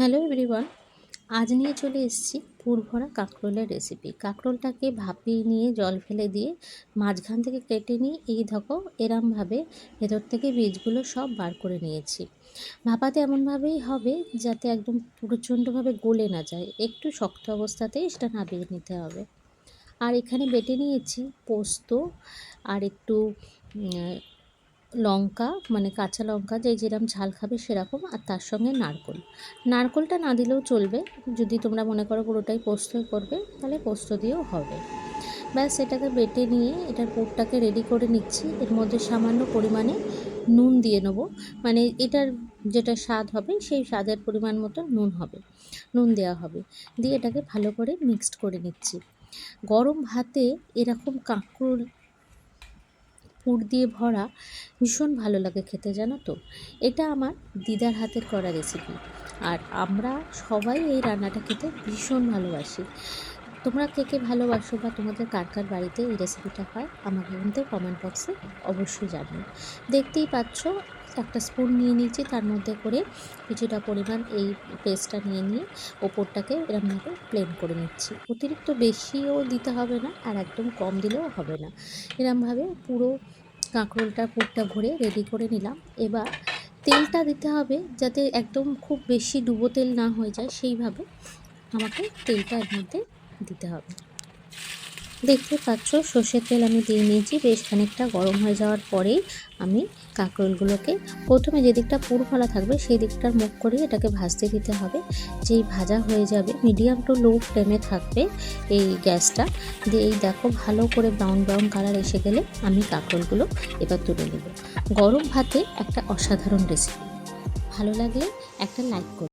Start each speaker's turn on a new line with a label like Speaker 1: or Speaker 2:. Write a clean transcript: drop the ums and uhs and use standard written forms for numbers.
Speaker 1: Hello everyone, আজ নিয়ে চলে এসেছি পুর ভরা কাঁকরোলের রেসিপি। কাঁকরোলটাকে ভাপিয়ে নিয়ে জল ফেলে দিয়ে মাঝখান থেকে কেটে নিয়ে এই দেখো এরমভাবে ভেতর থেকে বীজগুলো সব বার করে নিয়েছি। ভাপাতে এমনভাবেই হবে যাতে একদম প্রচণ্ডভাবে গলে না যায়, একটু শক্ত অবস্থাতেই সেটা নামিয়ে নিতে হবে। আর এখানে বেটে নিয়েছি পোস্ত আর একটু লঙ্কা, মানে কাঁচা লঙ্কা, যে যেরকম ঝাল খাবে সেরকম, আর তার সঙ্গে নারকোলটা না দিলেও চলবে। যদি তোমরা মনে করো পুরোটাই পোস্তই করবে তাহলে পোস্ত দিয়েও হবে। ব্যাস এটাকে বেটে নিয়ে এটার পুরটাকে রেডি করে নিচ্ছি। এর মধ্যে সামান্য পরিমাণে নুন দিয়ে নেবো, মানে এটার যেটা স্বাদ হবে সেই স্বাদের পরিমাণ মতো নুন দেওয়া হবে। দিয়ে এটাকে ভালো করে মিক্সড করে নিচ্ছি। গরম ভাতে এরকম কাঁকরোল পুর দিয়ে ভরা ভীষণ ভালো লাগে খেতে, জানো তো। এটা আমার দিদার হাতের করা রেসিপি, আর আমরা সবাই এই রান্নাটা খেতে ভীষণ ভালোবাসি। তোমরা কে কে ভালোবাসো বা তোমাদের কার কার বাড়িতে এই রেসিপিটা হয় আমাকে কিন্তু কমেন্ট বক্সে অবশ্যই জানিও। দেখতেই পাচ্ছ একটা স্পুন নিয়ে নিয়েছি, তার মধ্যে করে কিছুটা পরিমাণ এই পেস্টটা নিয়ে ওপরটাকে এরমভাবে প্লেন করে নিচ্ছি। অতিরিক্ত বেশিও দিতে হবে না, আর একদম কম দিলেও হবে না। এরমভাবে পুরো কাঁকরোলটা পুরটা ভরে রেডি করে নিলাম। এবার তেলটা দিতে হবে যাতে একদম খুব বেশি ডুবো তেল না হয়ে যায়, সেইভাবে আমাকে তেলটা এর মধ্যে দিতে হবে। দেখতে পাচ্ছ সর্ষের তেল আমি দিয়ে নিয়েছি। বেশ খানিকটা গরম হয়ে যাওয়ার পরেই আমি কাঁকরোলগুলোকে প্রথমে যে দিকটা পুর ফেলা থাকবে সেই দিকটার মুখ করিয়ে এটাকে ভাজতে দিতে হবে। যেই ভাজা হয়ে যাবে মিডিয়াম টু লো ফ্লেমে থাকবে এই গ্যাসটা। দিয়ে এই দেখো ভালো করে ব্রাউন কালার এসে গেলে আমি কাঁকরোলগুলো এবার তুলে নেব। গরম ভাতে একটা অসাধারণ রেসিপি। ভালো লাগলে একটা লাইক করো।